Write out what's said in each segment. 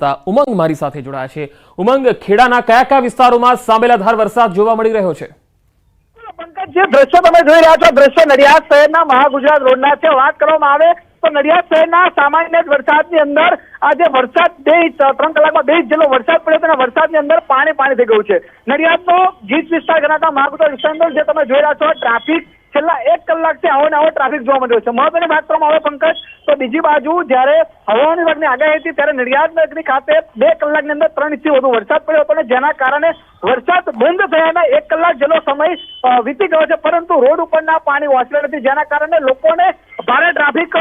સંવાદદાતા ઉમંગ મારી સાથે જોડાયા છે। ઉમંગ, ખેડાના કયા કયા વિસ્તારોમાં સાંબેલાધાર વરસાદ જોવા મળી રહ્યો છે? જે દ્રશ્યો તમે જોઈ રહ્યા છો, દ્રશ્યો નડિયાદ શહેરના મહાગુજરાત રોડના છે। વાત કરવામાં આવે તો નડિયાદ શહેરના સામાન્ય વરસાદની અંદર આજે વરસાદ 3 કલાકમાં 2 ઇંચ જેટલો વરસાદ પડ્યો હતો। વરસાદની અંદર પાણી થઈ ગયું છે। નડિયાદનો ગીચ વિસ્તાર ગણાતા મહાગુજરાત વિસ્તારનો જે તમે જોઈ રહ્યા છો, ટ્રાફિક છેલ્લા 1 કલાકથી આવો ટ્રાફિક જોવા મળ્યો છે। મહત્વની વાત કરવામાં આવે પંકજ, તો બીજી બાજુ જ્યારે હવામાન વિભાગની આગાહી હતી ત્યારે નડિયાદ નગરી ખાતે 2 કલાકની અંદર 3 ઇંચથી વધુ વરસાદ પડ્યો હતો, જેના કારણે વરસાદ બંધ થયાના 1 કલાક જેટલો સમય વીતી ગયો છે, પરંતુ રોડ ઉપરના પાણી ઓસર્યા નથી, જેના કારણે લોકોને ભારે ટ્રાફિક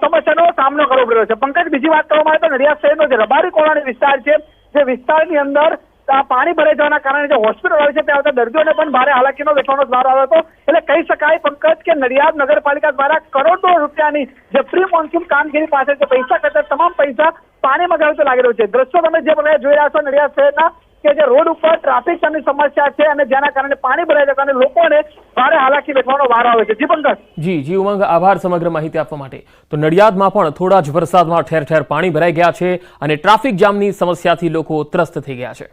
સમસ્યાનો સામનો કરવો પડ્યો છે। પંકજ, બીજી વાત કરવામાં આવે તો નડિયાદ શહેરનો જે રબારી કોલોની વિસ્તાર છે, જે વિસ્તારની અંદર પાણી ભરાઈ જવાના કારણે જે હોસ્પિટલ હોય છે ત્યાં આવતા દર્દીઓને પણ ભારે હાલાકીનો વેઠવાનો વારો આવ્યો હતો। એટલે કહી શકાય પંકજ કે નડિયાદ નગરપાલિકા દ્વારા કરોડો રૂપિયાની જે પ્રી મોન્સૂન કામગીરી પાસે જે પૈસા કરતા તમામ પૈસા પાણીમાં ગયો લાગી રહ્યો છે। દ્રશ્યો તમે જે પ્રકારે જોઈ રહ્યા છો નડિયાદ શહેરના કે જે રોડ ઉપર ટ્રાફિક જામની સમસ્યા છે અને જેના કારણે પાણી ભરાઈ જતા લોકોને ભારે હાલાકી વેઠવાનો વારો આવે છે। જી પંકજ। જી ઉમંગ, આભાર સમગ્ર માહિતી આપવા માટે। તો નડિયાદમાં પણ થોડા જ વરસાદમાં ઠેર ઠેર પાણી ભરાઈ ગયા છે અને ટ્રાફિક જામની સમસ્યાથી લોકો ત્રસ્ત થઈ ગયા છે।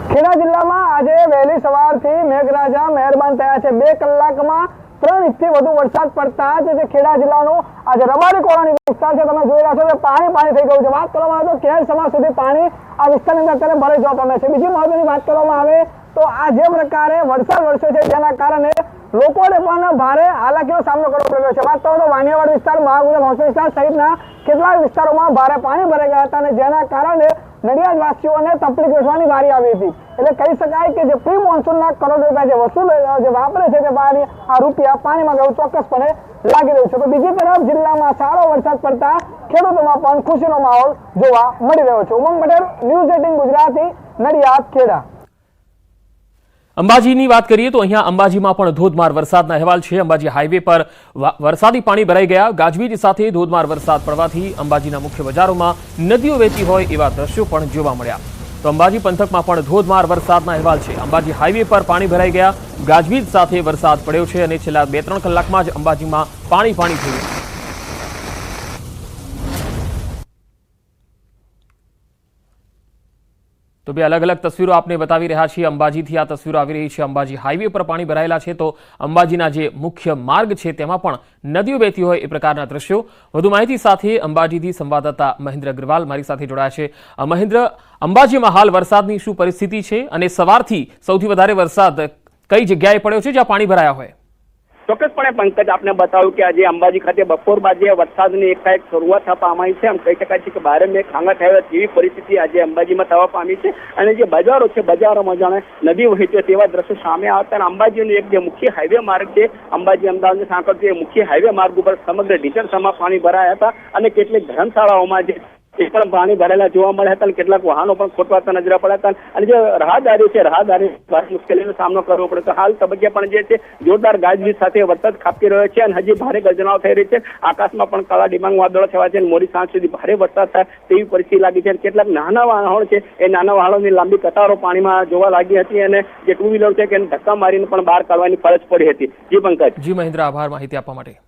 ખેડા જિલ્લામાં આજે વહેલી સવારથી મેઘરાજા મહેરબાન થયા છે। 2 કલાકમાં 3 ઇંચથી વધુ વરસાદ પડતા જ જે ખેડા જિલ્લાનો આજે રબારી કોલોની વિસ્તાર છે, તમે જોઈ રહ્યા છો કે પાણી થઈ ગયું છે। વાત કરવામાં આવે તો કેર સમાજ સુધી પાણી આ વિસ્તારની અંદર અત્યારે ભરાઈ જવા પામે છે। બીજી મહત્વની વાત કરવામાં આવે તો આ જે પ્રકારે વરસાદ વરસ્યો છે જેના કારણે લોકોને પણ ભારે હાલાકીનો સામનો કરવો પડ્યો છે। વાત કરો તો વાનિયાવાડ વિસ્તાર, મહાગુજરાત હોસ્પિટલ વિસ્તાર સહિતના કેટલાક વિસ્તારોમાં ભારે પાણી ભરાઈ ગયા હતા અને જેના કારણે નડિયાદ વાસીઓને તકલીફ વેઠવાની વારી આવી હતી। એટલે કહી શકાય કે જે પ્રી મોન્સૂનના કરોડ રૂપિયા જે વસૂલ જે વાપરે છે તે આ રૂપિયા પાણીમાં ગયું ચોક્કસપણે લાગી રહ્યું છે। તો બીજી તરફ જિલ્લામાં સારો વરસાદ પડતા ખેડૂતોમાં પણ ખુશીનો માહોલ જોવા મળી રહ્યો છે। ઉમંગ પટેલ, ન્યૂઝ 18 ગુજરાતી, નડિયાદ, ખેડા। અંબાજીની વાત કરીએ તો અહીંયા અંબાજીમાં પણ ધોધમાર વરસાદના અહેવાલ છે। અંબાજી હાઈવે પર વરસાદી પાણી ભરાઈ ગયા। ગાજવીજ સાથે ધોધમાર વરસાદ પડવાથી અંબાજીના મુખ્ય બજારોમાં નદીઓ વહેતી હોય એવા દ્રશ્યો પણ જોવા મળ્યા। તો અંબાજી પંથકમાં પણ ધોધમાર વરસાદના અહેવાલ છે। અંબાજી હાઈવે પર પાણી ભરાઈ ગયા, ગાજવીજ સાથે વરસાદ પડ્યો છે અને છેલ્લા 2-3 કલાકમાં જ અંબાજીમાં પાણી થઈ ગયું। તો બે અલગ અલગ તસવીરો આપને બતાવી રહ્યા છીએ। અંબાજીથી આ તસવીરો આવી રહી છે। અંબાજી હાઈવે પર પાણી ભરાયેલા છે, તો અંબાજીના જે મુખ્ય માર્ગ છે તેમાં પણ નદીઓ વહેતી હોય એ પ્રકારના દ્રશ્યો। વધુ માહિતી સાથે અંબાજીથી સંવાદદાતા મહેન્દ્ર અગ્રવાલ મારી સાથે જોડાયા છે। મહેન્દ્ર, અંબાજીમાં હાલ વરસાદની શું પરિસ્થિતિ છે અને સવારથી સૌથી વધારે વરસાદ કઈ જગ્યાએ પડ્યો છે જ્યાં પાણી ભરાયા હોય? ચોક્કસપણે પંકજ, આપને બતાવ્યું કે આજે અંબાજી ખાતે બપોર બાદ વરસાદની એકાએક શરૂઆત થવા પામી છે। આમ કહી શકાય છે કે ભારે મેઘ ખાંગા થયા તેવી પરિસ્થિતિ આજે અંબાજીમાં થવા પામી છે અને જે બજારો છે, બજારોમાં જાણે નદી વહેતી તેવા દ્રશ્યો સામે આવતા અંબાજીનો એક જે મુખ્ય હાઈવે માર્ગ છે, અંબાજી અમદાવાદને સાંકળતો એ મુખ્ય હાઈવે માર્ગ ઉપર સમગ્ર ઢીચણસામાં પાણી ભરાયા હતા અને કેટલીક ધર્મશાળાઓમાં જે પણ પાણી ભરેલા જોવા મળ્યા હતા અને કેટલાક વાહનો પણ ખોટવાતા નજરે પડ્યા હતા અને જે રાહદારીઓ છે રાહદારી મુશ્કેલીનો સામનો કરવો પડે તો હાલ તબક્કે પણ જે છે જોરદાર ગાજવીજ સાથે વરસાદ ખાબકી રહ્યો છે અને હજી ભારે ગર્જનાઓ થઈ રહી છે। આકાશમાં પણ કાળા ડિબાંગ વાદળો થવા છે અને મોડી સાંજ સુધી ભારે વરસાદ થાય તેવી પરિસ્થિતિ લાગી છે। કેટલાક નાના વાહનો છે એ નાના વાહનોની લાંબી કતારો પાણીમાં જોવા લાગી હતી અને જે 2 વ્હીલર છે કે ધક્કા મારીને પણ બહાર કાઢવાની ફરજ પડી હતી। જી પંકજ। જી મહેન્દ્ર, આભાર માહિતી આપવા માટે।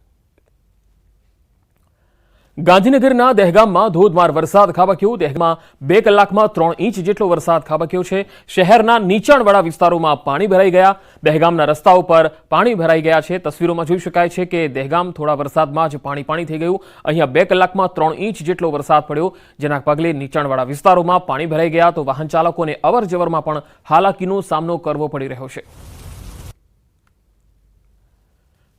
ગાંધીનગરના દહેગામમાં ધોધમાર વરસાદ ખાબક્યો। દહેગામમાં 2 કલાકમાં 3 ઇંચ જેટલો વરસાદ ખાબક્યો છે। શહેરના નીચાણવાળા વિસ્તારોમાં પાણી ભરાઈ ગયા। દહેગામના રસ્તાઓ પર પાણી ભરાઈ ગયા છે। તસવીરોમાં જોઈ શકાય છે કે દહેગામ થોડા વરસાદમાં જ પાણી થઈ ગયું। અહીંયા 2 કલાકમાં 3 ઇંચ જેટલો વરસાદ પડ્યો, જેના પગલે નીચાણવાળા વિસ્તારોમાં પાણી ભરાઈ ગયા તો વાહન ચાલકોને અવર જવરમાં પણ હાલાકીનો સામનો કરવો પડી રહ્યો છે।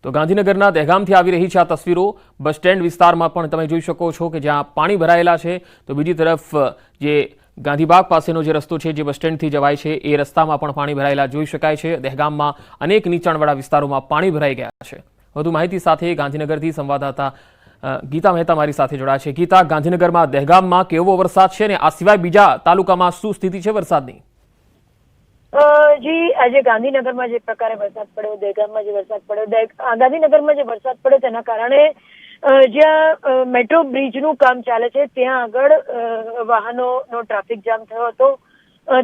તો ગાંધીનગરના દહેગામથી આવી રહી છે આ તસવીરો। બસ સ્ટેન્ડ વિસ્તારમાં પણ તમે જોઈ શકો છો કે જ્યાં પાણી ભરાયેલા છે। તો બીજી તરફ જે ગાંધીબાગ પાસેનો જે રસ્તો છે જે બસ સ્ટેન્ડથી જવાય છે એ રસ્તામાં પણ પાણી ભરાયેલા જોઈ શકાય છે। દહેગામમાં અનેક નીચાણવાળા વિસ્તારોમાં પાણી ભરાઈ ગયા છે। વધુ માહિતી સાથે ગાંધીનગરથી સંવાદદાતા ગીતા મહેતા મારી સાથે જોડાયા છે। ગીતા, ગાંધીનગરમાં દહેગામમાં કેવો વરસાદ છે અને આ સિવાય બીજા તાલુકામાં શું સ્થિતિ છે વરસાદની? જી, આજે ગાંધીનગરમાં જે પ્રકારે વરસાદ પડ્યો, દહેગામમાં જે વરસાદ પડ્યો, ગાંધીનગરમાં જે વરસાદ પડ્યો તેના કારણે જ્યાં મેટ્રો બ્રિજનું કામ ચાલે છે ત્યાં આગળ વાહનોનો ટ્રાફિક જામ થયો હતો।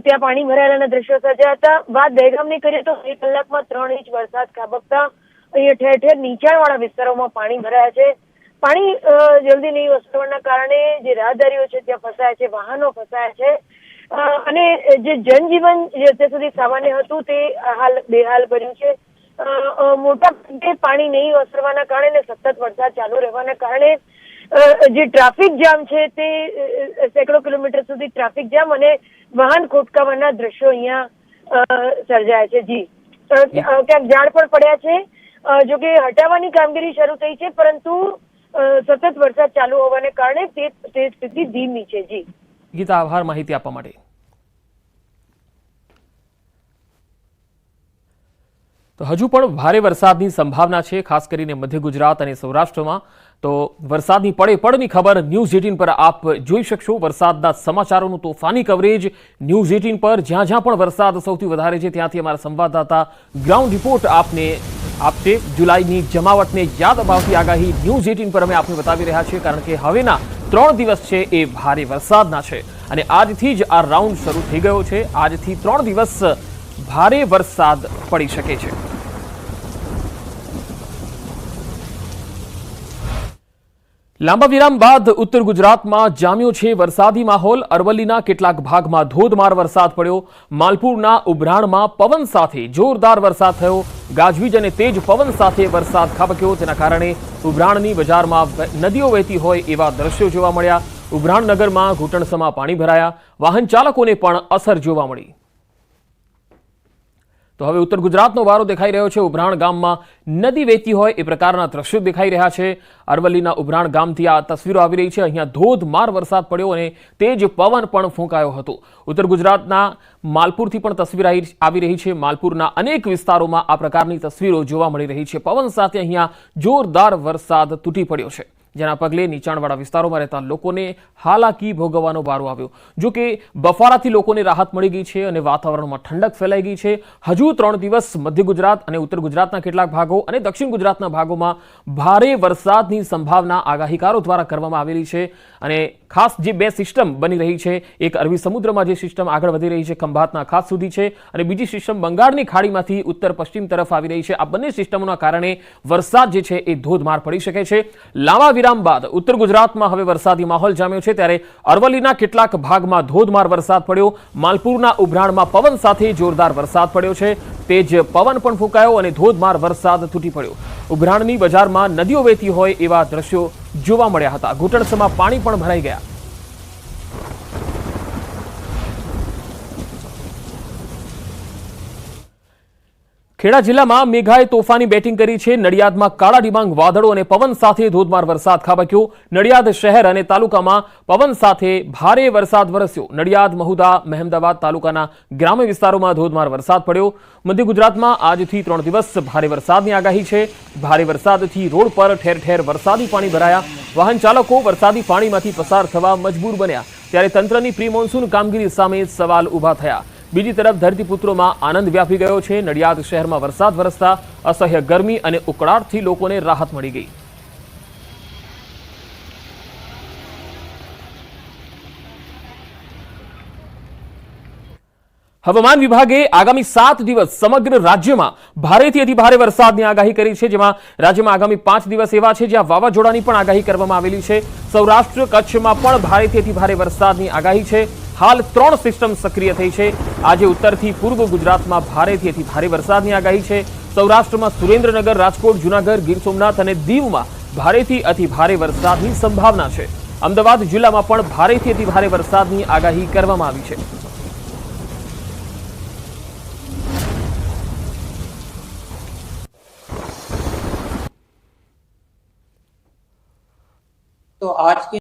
ત્યાં પાણી ભરાયેલાના દ્રશ્યો સર્જાયા હતા। વાત દહેગામની કરીએ તો 2 કલાકમાં 3 ઇંચ વરસાદ ખાબકતા અહીંયા ઠેર ઠેર નીચાણવાળા વિસ્તારોમાં પાણી ભરાયા છે। પાણી જલ્દી નહીં ઓસરવાના કારણે જે રાહદારીઓ છે ત્યાં ફસાયા છે, વાહનો ફસાયા છે અને જે જનજીવન જે અત્યાર સુધી સામાન્ય હતું તે હાલ બેહાલ બન્યું છે. મોટા ભાગે પાણી નહીં ઓસરવાના કારણે સતત વરસાદ ચાલુ રહેવાના કારણે જે ટ્રાફિક જામ છે તે સેંકડો કિલોમીટર સુધી ટ્રાફિક જામ અને વાહન ખોટકાવાના દ્રશ્યો અહીંયા સર્જાયા છે. જી, ક્યાંક ઝાડ પણ પડ્યા છે, જો કે હટાવવાની કામગીરી શરૂ થઈ છે, પરંતુ સતત વરસાદ ચાલુ હોવાને કારણે તે સ્થિતિ ધીમી છે. જી ગીતા, આભાર માહિતી આપવા માટે. તો હજુ પણ ભારે વરસાદની સંભાવના છે, ખાસ કરીને મધ્ય ગુજરાત અને સૌરાષ્ટ્રમાં. તો વરસાદની પડની ખબર ન્યૂઝ 18 પર આપ જોઈ શકશો. વરસાદના સમાચારોનું તોફાની કવરેજ ન્યૂઝ 18 પર. જ્યાં જ્યાં પણ વરસાદ સૌથી વધારે છે ત્યાંથી અમારા સંવાદદાતા ગ્રાઉન્ડ રિપોર્ટ આપને આપશે. જુલાઈની જમાવટને યાદ અપાવતી આગાહી ન્યૂઝ 18 પર અમે આપને બતાવી રહ્યા છીએ, કારણ કે હવેના 3 દિવસ છે એ ભારે વરસાદના છે અને આજથી જ આ રાઉન્ડ શરૂ થઈ ગયો છે. આજથી 3 દિવસ ભારે વરસાદ પડી શકે છે. લાંબા વિરામ બાદ ઉત્તર ગુજરાતમાં જામ્યો છે વરસાદી માહોલ. અરવલ્લીના કેટલાક ભાગમાં ધોધમાર વરસાદ પડ્યો. માલપુરના ઉભરાણમાં પવન સાથે જોરદાર વરસાદ થયો. ગાજવીજ અને તેજ પવન સાથે વરસાદ ખાબક્યો. તેના કારણે ઉભરાણની બજારમાં નદીઓ વહેતી હોય એવા દ્રશ્યો જોવા મળ્યા. ઉભરાણ નગરમાં ઘૂંટણસમાં પાણી ભરાયા. વાહન ચાલકોને પણ અસર જોવા મળી. તો હવે ઉત્તર ગુજરાતનો વારો દેખાઈ રહ્યો છે. ઉભરાણ ગામમાં નદી વહેતી હોય એ પ્રકારના દ્રશ્યો દેખાઈ રહ્યા છે. અરવલ્લીના ઉભરાણ ગામથી આ તસવીરો આવી રહી છે. અહીંયા ધોધમાર વરસાદ પડ્યો અને તેજ પવન પણ ફૂંકાયો હતો. ઉત્તર ગુજરાતના માલપુરથી પણ તસવીર આવી રહી છે. માલપુરના અનેક વિસ્તારોમાં આ પ્રકારની તસવીરો જોવા મળી રહી છે. પવન સાથે અહીંયા જોરદાર વરસાદ તૂટી પડ્યો છે, જેના પગલે નીચાણવાળા વિસ્તારોમાં રહેતા લોકોને હાલાકી ભોગવવાનો વારો આવ્યો. જો કે બફારાથી લોકોને રાહત મળી ગઈ છે અને વાતાવરણમાં ઠંડક ફેલાઈ ગઈ છે. હજુ 3 દિવસ મધ્ય ગુજરાત અને ઉત્તર ગુજરાતના કેટલાક ભાગો અને દક્ષિણ ગુજરાતના ભાગોમાં ભારે વરસાદની સંભાવના આગાહીકારો દ્વારા કરવામાં આવેલી છે. અને ખાસ જે 2 સિસ્ટમ બની રહી છે, એક અરબી સમુદ્રમાં જે સિસ્ટમ આગળ વધી રહી છે ખંભાતના ખાસ સુધી છે, અને બીજી સિસ્ટમ બંગાળની ખાડીમાંથી ઉત્તર પશ્ચિમ તરફ આવી રહી છે. આ બંને સિસ્ટમોના કારણે વરસાદ જે છે એ ધોધમાર પડી શકે છે. લાંબા વિરામ બાદ ઉત્તર ગુજરાતમાં હવે વરસાદી માહોલ જામ્યો છે, ત્યારે અરવલ્લીના કેટલાક ભાગમાં ધોધમાર વરસાદ પડ્યો. માલપુરના ઉભરાણમાં પવન સાથે જોરદાર વરસાદ પડ્યો છે. તેજ પવન પણ ફૂંકાયો અને ધોધમાર વરસાદ તૂટી પડ્યો. ઉભરાણની બજારમાં નદીઓ વહેતી હોય એવા દ્રશ્યો જોવા મળ્યા હતા. ઘૂંટણસમાં પાણી પણ ભરાઈ ગયા. ખેડા જિલ્લામાં મેઘાએ તોફાની બેટિંગ કરી છે. નડિયાદમાં કાળા ડિબાંગ વાદળો અને પવન સાથે ધોધમાર વરસાદ ખાબક્યો. નડિયાદ શહેર અને તાલુકામાં પવન સાથે ભારે વરસાદ વરસ્યો. નડિયાદ, મહુદા, મહેમદાવાદ તાલુકાના ગ્રામ્ય વિસ્તારોમાં ધોધમાર વરસાદ પડ્યો. મધ્ય ગુજરાતમાં આજથી 3 દિવસ ભારે વરસાદની આગાહી છે. ભારે વરસાદથી રોડ પર ઠેર ઠેર વરસાદી પાણી ભરાયા. વાહન ચાલકો વરસાદી પાણીમાંથી પસાર થવા મજબૂર બન્યા. ત્યારે તંત્રની પ્રી મોન્સૂન કામગીરી સામે સવાલ ઉભા થયા. બીજી તરફ ધરતીપુત્રોમાં આનંદ વ્યાપી ગયો છે. નડિયાદ શહેરમાં વરસાદ વરસતા અસહ્ય ગરમી અને ઉકળાટથી લોકોને રાહત મળી ગઈ. હવામાન વિભાગે આગામી 7 દિવસ સમગ્ર રાજ્યમાં ભારેથી અતિભારે વરસાદની આગાહી કરી છે, જેમાં રાજ્યમાં આગામી 5 દિવસ એવા છે જ્યાં વાવાઝોડાની પણ આગાહી કરવામાં આવેલી છે. સૌરાષ્ટ્ર કચ્છમાં પણ ભારેથી અતિભારે વરસાદની આગાહી છે. હાલ 3 સિસ્ટમ સક્રિય થઈ છે. આજે ઉત્તરથી પૂર્વ ગુજરાતમાં ભારેથી અતિભારે વરસાદની આગાહી છે. સૌરાષ્ટ્રમાં સુરેન્દ્રનગર, રાજકોટ, જૂનાગઢ, ગીર સોમનાથ અને દીવમાં ભારેથી અતિભારે વરસાદની સંભાવના છે. અમદાવાદ જિલ્લામાં પણ ભારેથી અતિભારે વરસાદની આગાહી કરવામાં આવી છે. तो आज के